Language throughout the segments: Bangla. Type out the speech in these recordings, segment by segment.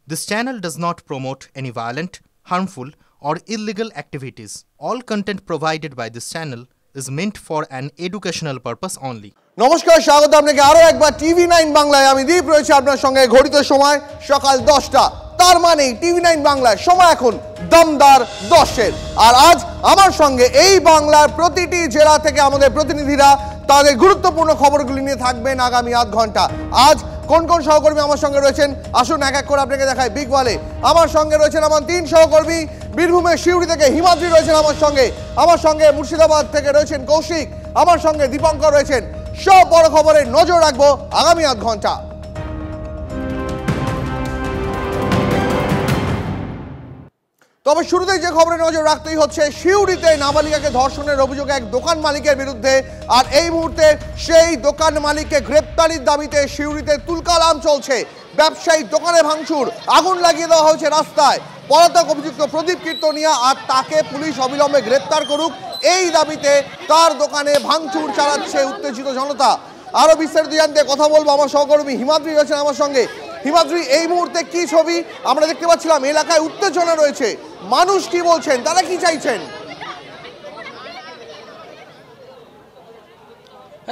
This channel does not promote any violent, harmful, or illegal activities. All content provided by this channel is meant for an educational purpose only. নমস্কার, স্বাগত আপনাকে আরো একবার টিভি9 বাংলায়। আমি দীপ রয়েছে আপনার সঙ্গে। ঘড়িত সময় সকাল 10টা, তার মানে টিভি9 বাংলায় সময় এখন দমদার 10-এর। আর আজ আমার সঙ্গে এই বাংলার প্রতিটি জেলা থেকে আমাদের প্রতিনিধিরা তাদের গুরুত্বপূর্ণ খবরগুলি নিয়ে থাকবেন আগামী আধ ঘন্টা। আজ কোন কোন সহকর্মী আমার সঙ্গে রয়েছেন আসুন এক এক করে আপনাকে দেখাই। বিগ ওয়ালে আমার সঙ্গে রয়েছেন আমার 3 সহকর্মী। বীরভূমের শিউড়ি থেকে হিমাদ্রি রয়েছেন আমার সঙ্গে মুর্শিদাবাদ থেকে রয়েছেন কৌশিক, আমার সঙ্গে দীপঙ্কর রয়েছেন। সব বড় খবরে নজর রাখবো আগামী আধ ঘন্টা। তবে শুরুতেই যে খবরে নজর রাখতেই হচ্ছে শিউড়িতে নাবালিকাকে ধর্ষণের অভিযোগে এক দোকান মালিকের বিরুদ্ধে। আর এই মুহূর্তে সেই দোকান মালিককে গ্রেপ্তারির দাবিতে শিউড়িতে তুলকালাম চলছে। ব্যবসায়ী দোকানে ভাঙচুর, আগুন লাগিয়ে দেওয়া হয়েছে রাস্তায়। পলাতক অভিযুক্ত প্রদীপ কীর্তনিয়া আর তাকে পুলিশ অবিলম্বে গ্রেপ্তার করুক, এই দাবিতে তার দোকানে ভাঙচুর চালাচ্ছে উত্তেজিত জনতা। আরো বিস্তারিত জানতে কথা বলবো আমার সহকর্মী হিমাদ্রি রয়েছেন আমার সঙ্গে। হিমাদ্রি, এই মুহূর্তে কি ছবি আমরা দেখতে পাচ্ছিলাম? এলাকায় উত্তেজনা রয়েছে, মানুষ কি বলছেন, তারা কি চাইছেন?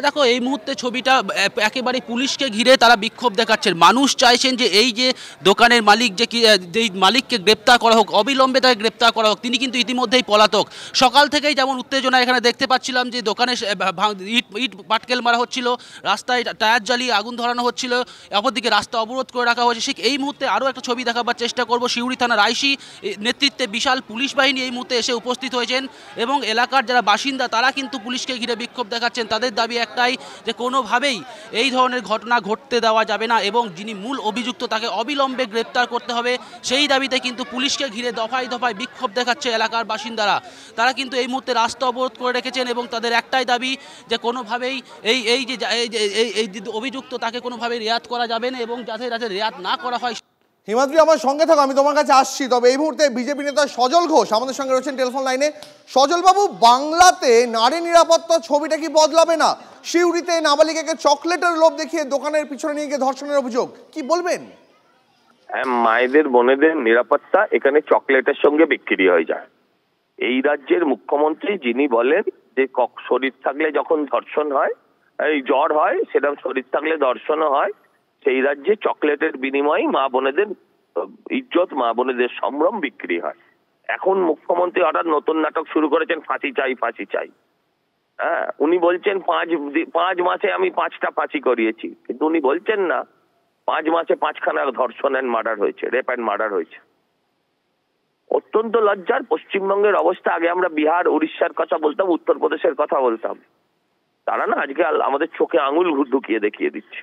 দেখো, এই মুহূর্তে ছবিটা একেবারে পুলিশকে ঘিরে তারা বিক্ষোভ দেখাচ্ছেন। মানুষ চাইছেন যে এই যে দোকানের মালিক যেই মালিককে গ্রেপ্তার করা হোক, অবিলম্বে তাকে গ্রেপ্তার করা হোক। তিনি কিন্তু ইতিমধ্যেই পলাতক। সকাল থেকেই যেমন উত্তেজনা এখানে দেখতে পাচ্ছিলাম যে দোকানে ইট পাটকেল মারা হচ্ছিল, রাস্তায় টায়ার জ্বালিয়ে আগুন ধরানো হচ্ছিল, অপরদিকে রাস্তা অবরোধ করে রাখা হয়েছে। ঠিক এই মুহূর্তে আরও একটা ছবি দেখাবার চেষ্টা করব। শিউড়ি থানার আইসি নেতৃত্বে বিশাল পুলিশ বাহিনী এই মুহূর্তে এসে উপস্থিত হয়েছেন এবং এলাকার যারা বাসিন্দা তারা কিন্তু পুলিশকে ঘিরে বিক্ষোভ দেখাচ্ছেন। তাদের দাবি একটাই যে কোনোভাবেই এই ধরনের ঘটনা ঘটতে দেওয়া যাবে না এবং যিনি মূল অভিযুক্ত তাকে অবিলম্বে গ্রেপ্তার করতে হবে। সেই দাবিতে কিন্তু পুলিশকে ঘিরে দফায় দফায় বিক্ষোভ দেখাচ্ছে এলাকার বাসিন্দারা। তারা কিন্তু এই মুহূর্তে রাস্তা অবরোধ করে রেখেছেন এবং তাদের একটাই দাবি যে কোনোভাবেই এই যে অভিযুক্ত তাকে কোনোভাবেই রেয়াত করা যাবে না এবং যাতে রেয়াত না করা হয়। হিমাদ্রি, আমার সঙ্গে থাকো, আমি তোমার কাছে আসছি। তবে এই মুহূর্তে বিজেপি নেতা সজল ঘোষ আমাদের সঙ্গে রয়েছেন টেলিফোন লাইনে। সজল বাবু, বাংলাতে নারী নিরাপত্তার ছবিটা কি বদলাবে না? শিউড়িতে নাবালিকাকে চকলেটের লোভ দেখিয়ে দোকানের পিছনে নিয়ে গিয়ে ধর্ষণের অভিযোগ, কি বলবেন? মায়েদের বোনেদের নিরাপত্তা এখানে চকলেটের সঙ্গে বিক্রি হয়ে যায়। এই রাজ্যের মুখ্যমন্ত্রী যিনি বলেন যে শরীর থাকলে যখন ধর্ষণ হয়, এই জ্বর হয়, সেরকম শরীর থাকলে ধর্ষণও হয়। সেই রাজ্যে চকলেটের বিনিময়ে মা বোনেদের ইজ্জত, মা বোনেদের সম্ভ্রম বিক্রি হয়। এখন মুখ্যমন্ত্রী হঠাৎ নতুন নাটক শুরু করেছেন, ফাঁসি চাই ফাঁসি চাই। হ্যাঁ, উনি বলছেন 5 মাসে আমি 5টা ফাঁসি করিয়েছি, কিন্তু উনি বলছেন না 5 মাসে 5খানা ধর্ষণ অ্যান্ড মার্ডার হয়েছে, রেপ অ্যান্ড মার্ডার হয়েছে। অত্যন্ত লজ্জার পশ্চিমবঙ্গের অবস্থা। আগে আমরা বিহার, উড়িষ্যার কথা বলতাম, উত্তরপ্রদেশের কথা বলতাম। তারা না আজকে আমাদের চোখে আঙুল ঢুকিয়ে দেখিয়ে দিচ্ছে।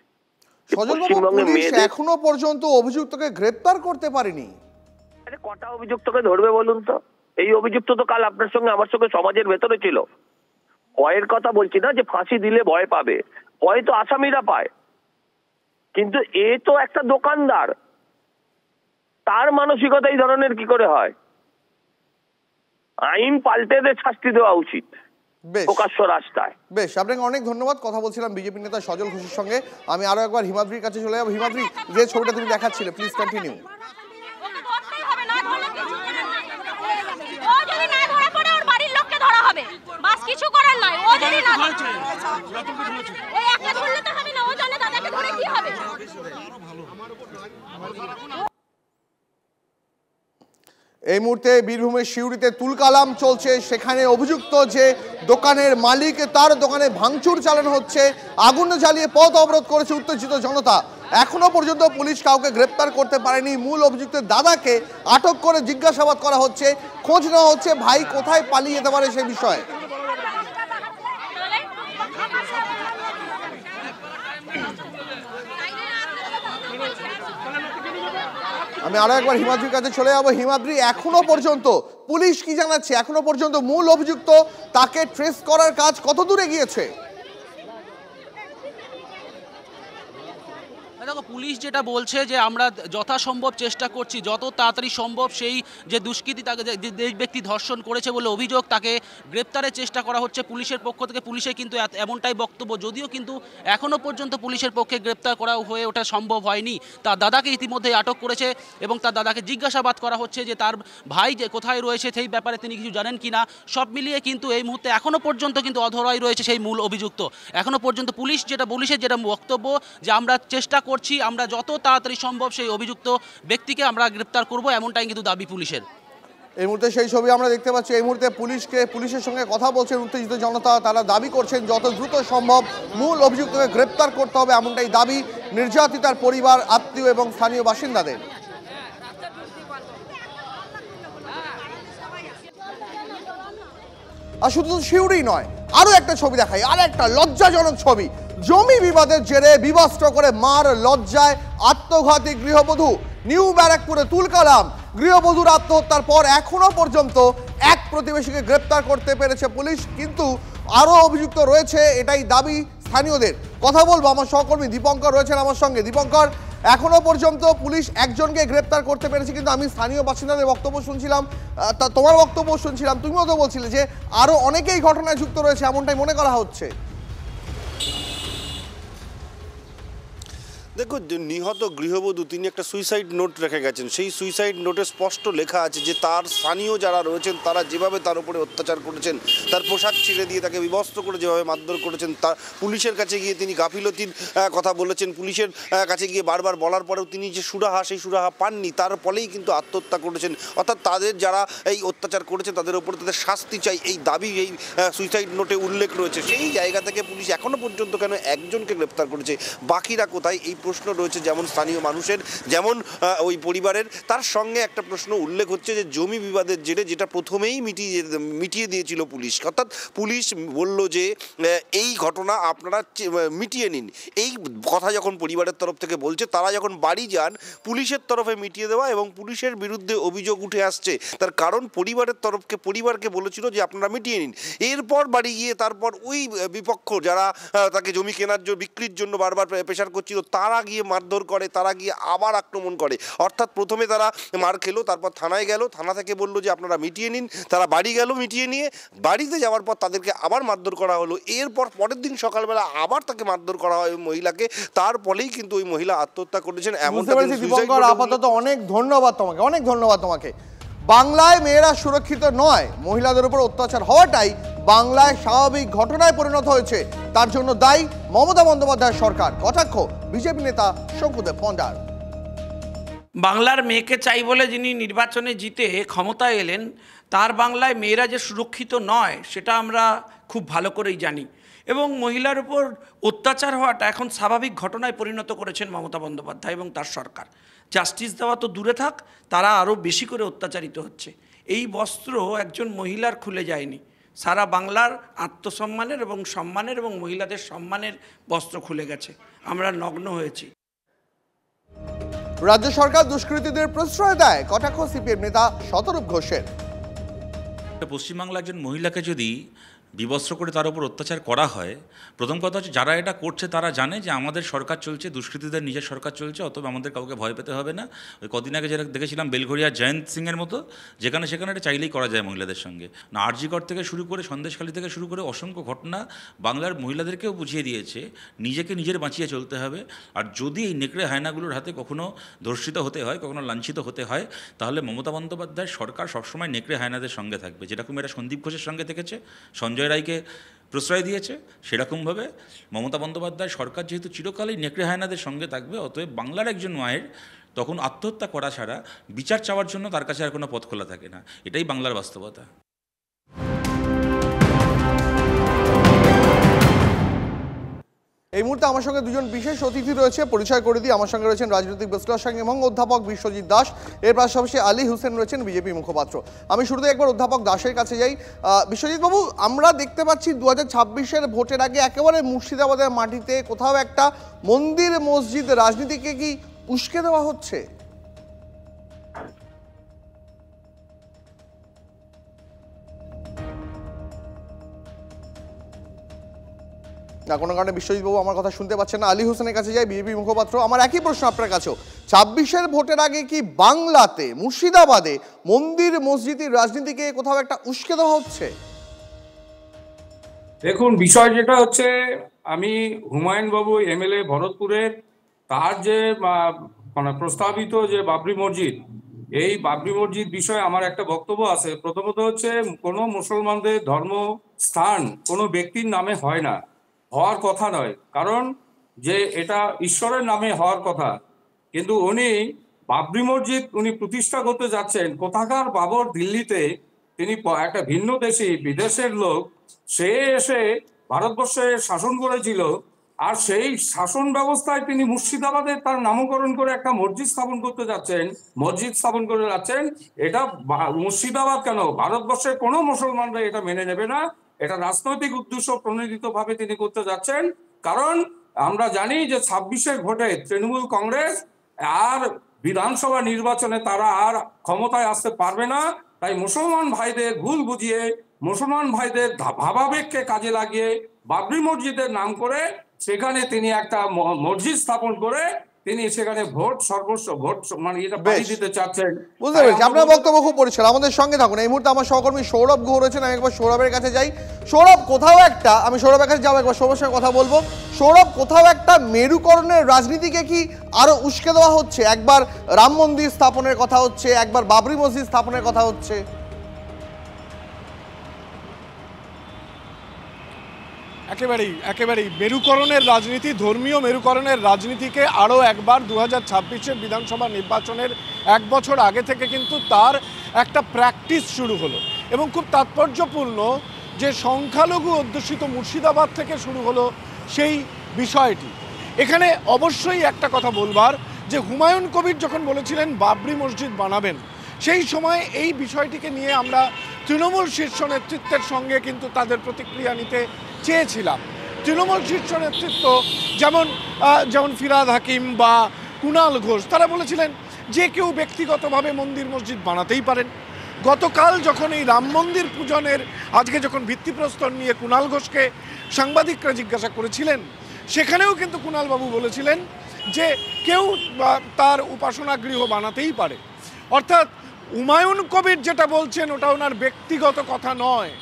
এখনো পর্যন্ত অভিযুক্তকে গ্রেপ্তার করতে পারেনি। কটা অভিযুক্তকে ধরবে বলুন তো? এই অভিযুক্ত তো কাল আপনার সঙ্গে আমার সঙ্গে সমাজের ভেতরে ছিল। ভয়ের কথা বলছি না যে ফাঁসি দিলে ভয় পাবে, ভয় তো আসামিরা পায়। কিন্তু এ তো একটা দোকানদার, তার মানসিকতা এই ধরনের কি করে হয়? আইন পাল্টে শাস্তি দেওয়া উচিত প্রকাশ্য রাস্তায়। বেশ, আপনাকে অনেক ধন্যবাদ। কথা বলছিলাম বিজেপি নেতা সজল ঘোষের সঙ্গে। আমি আরো একবার হিমাদ্রির কাছে চলে যাবো। হিমাদ্রি, যে ছবিটা তুমি দেখাচ্ছিলে, প্লিজ কন্টিনিউ। কিছু করার নাই, ও যদি না ওই একটা ধরলে তো হবে না, ও জানে দাদাকে ধরে কি হবে। এই মুহূর্তে বীরভূমের শিউড়িতে তুলকালাম চলছে। সেখানে অভিযুক্ত যে দোকানের মালিক, তার দোকানে ভাঙচুর চালানো হচ্ছে, আগুন জ্বালিয়ে পথ অবরোধ করেছে উত্তেজিত জনতা। এখনো পর্যন্ত পুলিশ কাউকে গ্রেপ্তার করতে পারেনি। মূল অভিযুক্তের দাদাকে আটক করে জিজ্ঞাসাবাদ করা হচ্ছে, খোঁজ নেওয়া হচ্ছে ভাই কোথায় পালিয়ে যেতে পারে সে বিষয়ে। আমি আরো একবার হিমাদ্রির কাছে চলে যাবো। হিমাদ্রি, এখনো পর্যন্ত পুলিশ কি জানাচ্ছে? এখনো পর্যন্ত মূল অভিযুক্ত তাকে ট্রেস করার কাজ কত দূরে গিয়েছে? দেখো, পুলিশ যেটা বলছে যে আমরা যথাসম্ভব চেষ্টা করছি যত তাড়াতাড়ি সম্ভব সেই যে দুষ্কৃতী তাকে যে ব্যক্তি ধর্ষণ করেছে বলে অভিযোগ তাকে গ্রেপ্তারের চেষ্টা করা হচ্ছে পুলিশের পক্ষ থেকে। পুলিশের কিন্তু এমনটাই বক্তব্য, যদিও কিন্তু এখনও পর্যন্ত পুলিশের পক্ষে গ্রেপ্তার করা হয়ে ওঠা সম্ভব হয়নি। তার দাদাকে ইতিমধ্যে আটক করেছে এবং তার দাদাকে জিজ্ঞাসাবাদ করা হচ্ছে যে তার ভাই যে কোথায় রয়েছে সেই ব্যাপারে তিনি কিছু জানেন কিনা। সব মিলিয়ে কিন্তু এই মুহূর্তে এখনও পর্যন্ত কিন্তু অধরাই রয়েছে সেই মূল অভিযুক্ত। এখনও পর্যন্ত পুলিশের যেটা বক্তব্য যে আমরা চেষ্টা করছি, আমরা যত তাড়াতাড়ি সম্ভব সেই অভিযুক্ত ব্যক্তিকে আমরা গ্রেপ্তার করব, এমনটাই কিন্তু দাবি পুলিশের। এই মুহূর্তে সেই ছবি আমরা দেখতে পাচ্ছি। এই মুহূর্তে পুলিশের সঙ্গে কথা বলছেন উত্তেজিত জনতা। তারা দাবি করছেন যত দ্রুত সম্ভব মূল অভিযুক্তকে গ্রেপ্তার করতে হবে, এমনটাই দাবি নির্যাতিতার পরিবার, আত্মীয় এবং স্থানীয় বাসিন্দাদের। আর শুধু সিউড়ি নয়, আরো একটা ছবি দেখাই, আর একটা লজ্জাজনক ছবি। জমি বিবাদের জেরে বিবস্ত্র করে মার লজ্জায় আত্মঘাতী গৃহবধূ। নিউ ব্যারাকপুরে তুলকালাম। গৃহবধূর আত্মহত্যার পর এখনো পর্যন্ত এক প্রতিবেশীকে গ্রেপ্তার করতে পেরেছে পুলিশ, কিন্তু আরো অভিযুক্ত রয়েছে, এটাই দাবি স্থানীয়দের। কথা বলবো, আমার সহকর্মী দীপঙ্কর রয়েছেন আমার সঙ্গে। দীপঙ্কর, এখনো পর্যন্ত পুলিশ একজনকে গ্রেপ্তার করতে পেরেছে, কিন্তু আমি স্থানীয় বাসিন্দাদের বক্তব্য শুনছিলাম, তোমার বক্তব্য শুনছিলাম, তুমিও তো বলছিলে যে আরো অনেকেই ঘটনায় যুক্ত রয়েছে, এমনটাই মনে করা হচ্ছে। দেখো, নিহত গৃহবধূ তিনি একটা সুইসাইড নোট রেখে গেছেন। সেই সুইসাইড নোটে স্পষ্ট লেখা আছে যে তার স্থানীয় যারা রয়েছেন তারা যেভাবে তার উপরে অত্যাচার করেছেন, তার পোশাক ছিঁড়ে দিয়ে তাকে বিবস্ত্র করে যেভাবে মারধর করেছেন, তার পুলিশের কাছে গিয়ে তিনি গাফিলতির কথা বলেছেন। পুলিশের কাছে গিয়ে বারবার বলার পরেও তিনি যে সুরাহা, সেই সুরাহা পাননি, তার ফলেই কিন্তু আত্মহত্যা করেছেন। অর্থাৎ তাদের যারা এই অত্যাচার করেছে তাদের উপরে তাদের শাস্তি চাই, এই দাবি এই সুইসাইড নোটে উল্লেখ রয়েছে। সেই জায়গা থেকে পুলিশ এখনও পর্যন্ত কেন একজনকে গ্রেপ্তার করেছে, বাকিরা কোথায়, এই প্রশ্ন রয়েছে যেমন স্থানীয় মানুষের, যেমন ওই পরিবারের। তার সঙ্গে একটা প্রশ্ন উল্লেখ হচ্ছে যে জমি বিবাদের জেরে, যেটা প্রথমেই মিটিয়ে দিয়েছিল পুলিশ, অর্থাৎ পুলিশ বলল যে এই ঘটনা আপনারা মিটিয়ে নিন। এই কথা যখন পরিবারের তরফ থেকে বলছে, তারা যখন বাড়ি যান পুলিশের তরফে মিটিয়ে দেওয়া এবং পুলিশের বিরুদ্ধে অভিযোগ উঠে আসছে। তার কারণ পরিবারকে বলেছিল যে আপনারা মিটিয়ে নিন। এরপর বাড়ি গিয়ে তারপর ওই বিপক্ষ যারা তাকে জমি কেনার জন্য, বিক্রির জন্য বারবার প্রেশার করছিল, তারা গিয়ে মারধর করে, তারা গিয়ে আবার আক্রমণ করে। অর্থাৎ প্রথমে তারা মার খেলো, তারপর থানায় গেল, থানা থেকে বললো যে আপনারা মিটিয়ে নিন, তারা বাড়ি গেল, মিটিয়ে নিয়ে বাড়িতে যাওয়ার পর তাদেরকে আবার মারধর করা হলো। এরপর পরের দিন সকালবেলা আবার তাকে মারধর করা হয় ওই মহিলাকে, তার ফলেই কিন্তু ওই মহিলা আত্মহত্যা করেছেন। আপাতত অনেক ধন্যবাদ তোমাকে, অনেক ধন্যবাদ তোমাকে। বাংলায় মেয়েরা সুরক্ষিত নয়, মহিলাদের উপর অত্যাচার হওয়াটাই বাংলায় স্বাভাবিক ঘটনায় পরিণত হয়েছে। তার জন্য দায়ী মমতা বন্দ্যোপাধ্যায়ের সরকার। কটাক্ষ বিজেপি নেতা শঙ্কুদেব পণ্ডার। বাংলার মেয়েকে চাই বলে যিনি নির্বাচনে জিতে ক্ষমতায় এলেন, তার বাংলায় মেয়েরা যে সুরক্ষিত নয় সেটা আমরা খুব ভালো করেই জানি। এবং মহিলার উপর অত্যাচার হওয়াটা এখন স্বাভাবিক ঘটনায় পরিণত করেছেন মমতা বন্দ্যোপাধ্যায় এবং তার সরকার। জাস্টিস দেওয়া তো দূরে থাক, তারা আরও বেশি করে অত্যাচারিত হচ্ছে। এই বস্ত্র একজন মহিলার খুলে যায়নি, সারা বাংলার আত্মসম্মানের এবং সম্মানের এবং মহিলাদের সম্মানের বস্ত্র খুলে গেছে। আমরা নগ্ন হয়েছি। রাজ্য সরকার দুষ্কৃতীদের প্রশ্রয় দেয়, কটাক্ষ সিপিএম নেতা শতরূপ ঘোষের। পশ্চিমবাংলা একজন মহিলাকে যদি বিবস্ত্র করে তার উপর অত্যাচার করা হয়, প্রথম কথা হচ্ছে যারা এটা করছে তারা জানে যে আমাদের সরকার চলছে, দুষ্কৃতীদের নিজের সরকার চলছে, অতএব আমাদের কাউকে ভয় পেতে হবে না। ওই কদিন আগে যেটা দেখেছিলাম বেলঘরিয়া জয়ন্ত সিংয়ের মতো, যেখানে সেখানে এটা চাইলেই করা যায় মহিলাদের সঙ্গে। না, আরজিকর থেকে শুরু করে সন্দেশখালী থেকে শুরু করে অসংখ্য ঘটনা বাংলার মহিলাদেরকেও বুঝিয়ে দিয়েছে নিজেকে নিজের বাঁচিয়ে চলতে হবে। আর যদি এই নেকড়ে হায়নাগুলোর হাতে কখনো ধর্ষিত হতে হয়, কখনো লাঞ্ছিত হতে হয়, তাহলে মমতা বন্দ্যোপাধ্যায়ের সরকার সবসময় নেকড়ে হায়নাদের সঙ্গে থাকবে। যেরকম এরা সন্দীপ ঘোষের সঙ্গে থেকেছে, সঞ্জয় রায়কে প্রশ্রয় দিয়েছে, সেরকমভাবে মমতা বন্দ্যোপাধ্যায় সরকার যেহেতু চিরকালই নেকড়ে হায়নাদের সঙ্গে থাকবে, অতএব বাংলার একজন মায়ের তখন আত্মহত্যা করা ছাড়া বিচার চাওয়ার জন্য তার কাছে আর কোনো পথ খোলা থাকে না। এটাই বাংলার বাস্তবতা। এই মুহূর্তে আমার সঙ্গে দুজন বিশেষ অতিথি রয়েছে, পরিচয় করে দিই। আমার সঙ্গে রয়েছেন রাজনৈতিক বিশ্লেষক এবং অধ্যাপক বিশ্বজিৎ দাস, এর পাশাপাশি আলী হোসেন রয়েছেন বিজেপি মুখপাত্র। আমি শুরুতে একবার অধ্যাপক দাসের কাছে যাই। বিশ্বজিৎ বাবু, আমরা দেখতে পাচ্ছি 2026-এর ভোটের আগে একেবারে মুর্শিদাবাদের মাটিতে কোথাও একটা মন্দির মসজিদ রাজনীতিকে কি উস্কে দেওয়া হচ্ছে? না কোনো কারণে বিশ্বজিৎ বাবু আমার কথা শুনতে পাচ্ছেন না। আলী হোসেনের কাছে যাই, বিজেপি মুখপাত্র। আমার একই প্রশ্ন আপনার কাছেও, 26-এর ভোটের আগে কি বাংলাতে মুর্শিদাবাদে মন্দির মসজিদের রাজনীতিকে কোথাও একটা উস্কে দেওয়া হচ্ছে? দেখুন, বিষয় যেটা হচ্ছে, আমি হুমায়ুন বাবু এমএলএ ভরতপুরের, তার যে মানে প্রস্তাবিত যে বাবরি মসজিদ, এই বাবরি মসজিদ বিষয়ে আমার একটা বক্তব্য আছে। প্রথমত হচ্ছে, কোনো মুসলমানদের ধর্মস্থান কোনো ব্যক্তির নামে হয় না, হওয়ার কথা নয়। কারণ যে এটা ঈশ্বরের নামে হওয়ার কথা, কিন্তু উনি বাবরি মসজিদ উনি প্রতিষ্ঠা করতে যাচ্ছেন কোথাকার বাবর দিল্লিতে, তিনি একটা ভিন্ন দেশি বিদেশের লোক, সে এসে ভারতবর্ষে শাসন করেছিল, আর সেই শাসন ব্যবস্থায় তিনি মুর্শিদাবাদে তার নামকরণ করে একটা মসজিদ স্থাপন করতে যাচ্ছেন, এটা মুর্শিদাবাদ কেন, ভারতবর্ষের কোনো মুসলমানরা এটা মেনে নেবে না। এটা রাজনৈতিক উদ্দেশ্য প্রণোদিত ভাবে তিনি করতে যাচ্ছেন। কারণ আমরা জানি যে 26-এর ভোটে তৃণমূল কংগ্রেস আর বিধানসভা নির্বাচনে তারা আর ক্ষমতায় আসতে পারবে না। তাই মুসলমান ভাইদের ভুল বুঝিয়ে, মুসলমান ভাইদের ভাবাবেগকে কাজে লাগিয়ে বাবরি মসজিদের নাম করে সেখানে তিনি একটা মসজিদ স্থাপন করে তিনি সেখানে সর্বস্ব ভোট মানে এটা বাড়িয়ে দিতে চাচ্ছেন। বুঝতে পেরেছি, আপনার বক্তব্য খুব পরিষ্কার। আমাদের সঙ্গে থাকুন। এই মুহূর্তে আমার সহকর্মী সৌরভ গুহ রয়েছেন, আমি একবার সৌরভের কাছে যাই। সৌরভ, কোথাও একটা, আমি সৌরভের কাছে যাবো, একবার সৌরভের সঙ্গে কথা বলবো। সৌরভ, কোথাও একটা মেরুকরণের রাজনীতিকে কি আরো উস্কে দেওয়া হচ্ছে? একবার রাম মন্দির স্থাপনের কথা হচ্ছে, একবার বাবরি মসজিদ স্থাপনের কথা হচ্ছে। একেবারেই মেরুকরণের রাজনীতি, ধর্মীয় মেরুকরণের রাজনীতিকে আরও একবার 2026-এর বিধানসভা নির্বাচনের 1 বছর আগে থেকে কিন্তু তার একটা প্র্যাকটিস শুরু হলো। এবং খুব তাৎপর্যপূর্ণ যে সংখ্যালঘু অধ্যুষিত মুর্শিদাবাদ থেকে শুরু হলো সেই বিষয়টি। এখানে অবশ্যই একটা কথা বলবার, যে হুমায়ুন কবির যখন বলেছিলেন বাবরি মসজিদ বানাবেন, সেই সময় এই বিষয়টিকে নিয়ে আমরা তৃণমূল শীর্ষ নেতৃত্বের সঙ্গে কিন্তু তাদের প্রতিক্রিয়া নিতে চেয়েছিলাম। তৃণমূল শীর্ষ নেতৃত্ব যেমন ফিরহাদ হাকিম বা কুণাল ঘোষ, তারা বলেছিলেন যে কেউ ব্যক্তিগতভাবে মন্দির মসজিদ বানাতেই পারেন। গতকাল যখন এই রাম মন্দির পূজনের আজকে যখন ভিত্তিপ্রস্তর নিয়ে কুণাল ঘোষকে সাংবাদিকরা জিজ্ঞাসা করেছিলেন, সেখানেও কিন্তু কুণালবাবু বলেছিলেন যে কেউ তার উপাসনা গৃহ বানাতেই পারে। অর্থাৎ হুমায়ুন কবির যেটা বলছেন ওটা ওনার ব্যক্তিগত কথা নয়,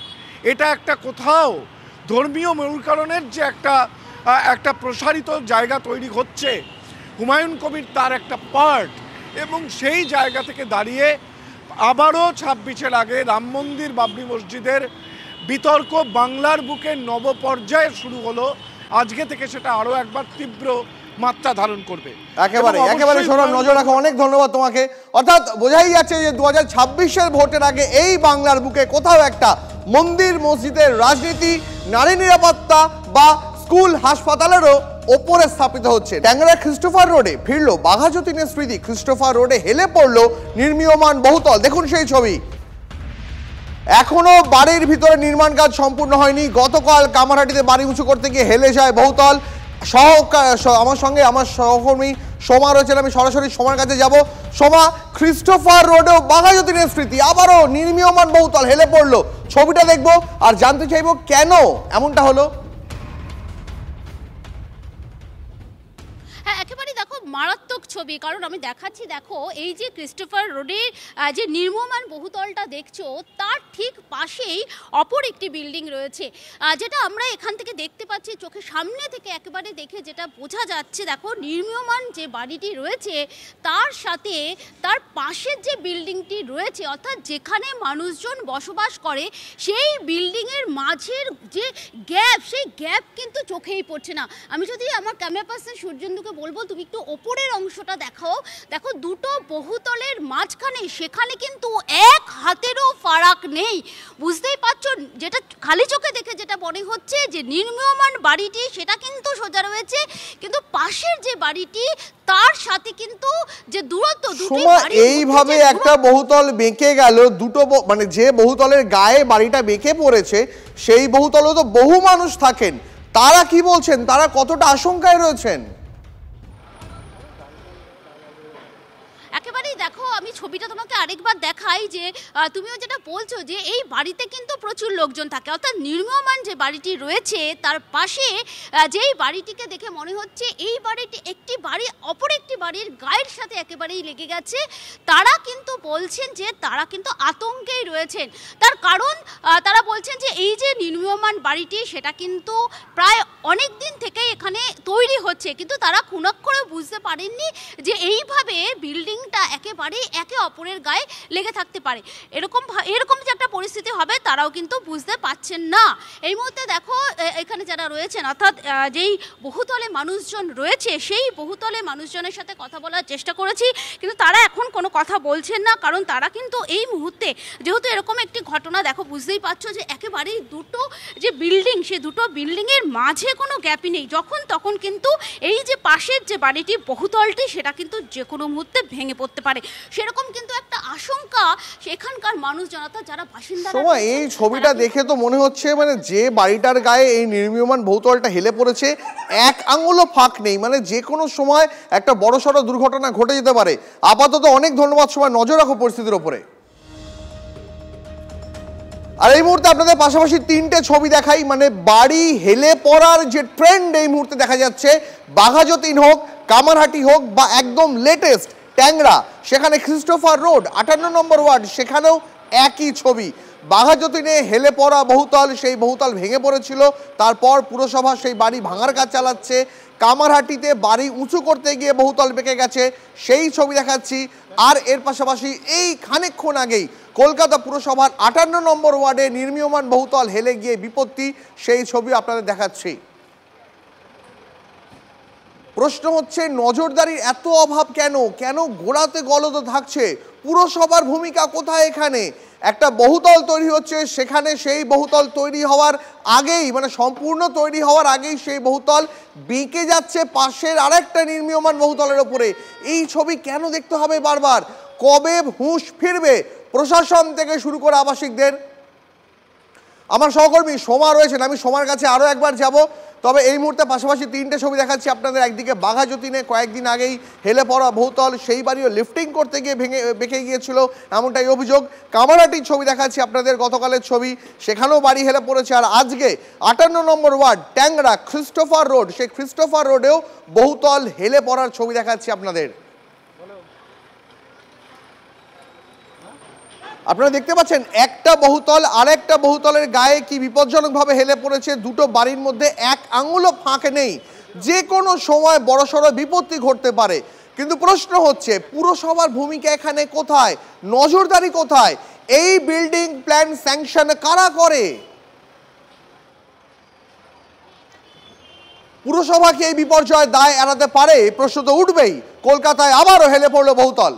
এটা একটা কোথাও ধর্মীয় মেরুকরণের যে একটা প্রসারিত জায়গা তৈরি হচ্ছে, হুমায়ুন কবির তার একটা পার্ট। এবং সেই জায়গা থেকে দাঁড়িয়ে আবারও 26-এর আগে রাম মন্দির বাবরি মসজিদের বিতর্ক বাংলার বুকে নবপর্যায়ে শুরু হলো। আজকে থেকে সেটা আরও একবার তীব্র মাত্রা ধারণ করবে। একেবারে সৌরভ, নজর রাখো। অনেক ধন্যবাদ তোমাকে। অর্থাৎ বোঝাই যাচ্ছে যে 2026-এর ভোটের আগে এই বাংলার বুকে কোথাও একটা মন্দির মসজিদের রাজনীতি নারী নিরাপত্তা বা স্কুল হাসপাতালেরও ওপরে স্থাপিত হচ্ছে। ট্যাংরা ক্রিস্টোফার রোডে ফিরলো বাঘা যতীনের স্মৃতি। ক্রিস্টোফার রোডে হেলে পড়লো নির্মীয়মান বহুতল। দেখুন সেই ছবি। এখনো বাড়ির ভিতরে নির্মাণ কাজ সম্পূর্ণ হয়নি। গতকাল কামারহাটিতে বাড়ি উঁচু করতে গিয়ে হেলে যায় বহুতল। আমার সঙ্গে আমার সহকর্মী সোমা রয়েছেন, আমি সরাসরি সোমার কাছে যাব। সোমা, ক্রিস্টোফার রোডেও বাঘা যতীনের স্মৃতি, আবারও নির্মীয়মান বহুতল হেলে পড়লো। ছবিটা দেখবো আর জানতে চাইবো কেন এমনটা হলো। হ্যাঁ, একেবারে দেখো মারাত্মক ছবি। কারণ আমি দেখাচ্ছি, দেখো এই যে ক্রিস্টোফার রোডের যে নির্মমান বহুতলটা দেখছো, তার ঠিক পাশেই অপর একটি বিল্ডিং রয়েছে, যেটা আমরা এখান থেকে দেখতে পাচ্ছি, চোখের সামনে থেকে একেবারে দেখে যেটা বোঝা যাচ্ছে। দেখো নির্মীয়মান যে বাড়িটি রয়েছে তার সাথে তার পাশের যে বিল্ডিংটি রয়েছে, অর্থাৎ যেখানে মানুষজন বসবাস করে, সেই বিল্ডিংয়ের মাঝের যে গ্যাপ, সেই গ্যাপ কিন্তু চোখেই পড়ছে না। আমি যদি আমার ক্যামেরা পার্সন সূর্যেন্দুকে বলবো তুমি একটু ওপরের অংশটা দেখাও। দেখো দুটো বহুতলের মাঝখানে সেখানে কিন্তু এক হাতেরও ফারাক নেই। বুঝতেই পারছো, যেটা খালি চোখে দেখে যেটা মনে হচ্ছে যে নির্মীয়মান বাড়িটি সেটা কিন্তু সোজা রয়েছে, কিন্তু পাশের যে বাড়িটি তার সাথে কিন্তু যে দূরত্ব, এইভাবে একটা বহুতল বেঁকে গেল। দুটো মানে যে বহুতলের গায়ে বাড়িটা বেঁকে পড়েছে সেই বহুতলে তো বহু মানুষ থাকেন। তারা কি বলছেন, তারা কতটা আশঙ্কায় রয়েছেন? একেবারে একেবারেই দেখো, আমি ছবিটা তোমাকে আরেকবার দেখাই যে তুমিও যেটা বলছো যে এই বাড়িতে কিন্তু প্রচুর লোকজন থাকে, অর্থাৎ নির্মীয়মান যে বাড়িটি রয়েছে তার পাশে যেই বাড়িটিকে দেখে মনে হচ্ছে এই বাড়িটি একটি বাড়ি অপর একটি বাড়ির গায়ের সাথে একেবারেই লেগে গেছে। তারা কিন্তু বলছেন যে তারা কিন্তু আতঙ্কেই রয়েছেন। তার কারণ তারা বলছেন যে এই যে নির্মীয়মান বাড়িটি সেটা কিন্তু প্রায় অনেক দিন থেকে এখানে তৈরি হচ্ছে, কিন্তু তারা খুনাক্ষরে বুঝতে পারেননি যে এইভাবে বিল্ডিংটা একেবারেই একে অপরের গায়ে লেগে থাকতে পারে। এরকম যে একটা পরিস্থিতি হবে তারাও কিন্তু বুঝতে পারছেন না। এই মুহূর্তে দেখো এখানে যারা রয়েছেন, অর্থাৎ যেই বহুতলে মানুষজন রয়েছে সেই বহুতলে মানুষজনের সাথে কথা বলার চেষ্টা করেছি, কিন্তু তারা এখন কোনো কথা বলছেন না। কারণ তারা কিন্তু এই মুহূর্তে যেহেতু এরকম একটি ঘটনা, দেখো বুঝতেই পারছো যে একেবারেই দুটো যে বিল্ডিং, সেই দুটো বিল্ডিংয়ের মাঝে কোনো গ্যাপই নেই। যখন তখন কিন্তু এই যে পাশের যে বাড়িটি বহুতলটি সেটা কিন্তু যে কোনো মুহূর্তে ভেঙে পড়তে পারে, সেরকম কিন্তু একটা আশঙ্কা সেখানকার মানুষজন, অর্থাৎ যারা বাসিন্দা। এই ছবিটা দেখে তো মনে হচ্ছে মানে যে বাড়িটার গায়ে এই নির্মীয়মান বহুতলটা হেলে পড়েছে এক আঙুলও ফাঁক নেই, মানে যে কোনো সময় একটা বড়সড় দুর্ঘটনা ঘটে যেতে পারে। আপাতত অনেক ধন্যবাদ, সবাই নজর রাখো পরিস্থিতির উপরে। আর এই মুহূর্তে আপনাদের পাশাপাশি তিনটে ছবি দেখাই, মানে বাড়ি হেলে পড়ার যে ট্রেন্ড এই মুহূর্তে দেখা যাচ্ছে, বাঘাযতীন হোক, কামারহাটি হোক বা একদম লেটেস্ট ট্যাংরা, সেখানে ক্রিস্টোফার রোড 58 নম্বর ওয়ার্ড, সেখানেও একই ছবি। বাঘাযতীনে হেলে পড়া বহুতল, সেই বহুতল ভেঙে পড়েছিল, তারপর পুরসভা সেই বাড়ি ভাঙার কাজ চালাচ্ছে। কামারহাটিতে বাড়ি উঁচু করতে গিয়ে বহুতল বেঁকে গেছে, সেই ছবি দেখাচ্ছি। আর এর পাশাপাশি এই খানিকক্ষণ আগেই কলকাতা পুরসভার 58 নম্বর ওয়ার্ডে নির্মীয়মান বহুতল হেলে গিয়ে বিপত্তি, সেই ছবি আপনাদের দেখাচ্ছি। প্রশ্ন হচ্ছে নজরদারির এত অভাব কেন? কেন গোড়াতে গলদ থাকছে? পুরসভার ভূমিকা কোথায় এখানে? একটা বহুতল তৈরি হচ্ছে, সেখানে সেই বহুতল তৈরি হওয়ার আগেই, মানে সম্পূর্ণ তৈরি হওয়ার আগেই সেই বহুতল বেঁকে যাচ্ছে পাশের আরেকটা নির্মীয়মান বহুতলের ওপরে। এই ছবি কেন দেখতে হবে বারবার? কবে হুঁশ ফিরবে প্রশাসন থেকে শুরু করে আবাসিকদের? আমার সহকর্মী সোমা রয়েছেন, আমি সোমার কাছে আরও একবার যাব। তবে এই মুহূর্তে পাশাপাশি তিনটে ছবি দেখাচ্ছি আপনাদের। একদিকে বাঘাযতীনে কয়েকদিন আগেই হেলে পড়া বহুতল, সেই বাড়িও লিফটিং করতে গিয়ে বেঁকে গিয়েছিল এমনটাই অভিযোগ। কামারহাটির ছবি দেখাচ্ছি আপনাদের, গতকালের ছবি, সেখানেও বাড়ি হেলে পড়েছে। আর আজকে 58 নম্বর ওয়ার্ড ট্যাংরা ক্রিস্টোফার রোড, সেই ক্রিস্টোফার রোডেও বহুতল হেলে পড়ার ছবি দেখাচ্ছি আপনাদের। আপনারা দেখতে পাচ্ছেন একটা বহুতল আরেকটা বহুতলের গায়ে কি বিপজ্জনকভাবে হেলে পড়েছে। দুটো বাড়ির মধ্যে এক আঙুলও ফাঁক নেই, যে কোনো সময় বড়সড় বিপত্তি ঘটতে পারে। কিন্তু প্রশ্ন হচ্ছে পুরসভার ভূমিকা এখানে কোথায়? নজরদারি কোথায়? এই বিল্ডিং প্ল্যান স্যাংশন কারা করে? পুরসভা কি এই বিপর্যয়ের দায় এড়াতে পারে? প্রশ্ন তো উঠবেই। কলকাতায় আবারও হেলে পড়ল বহুতল।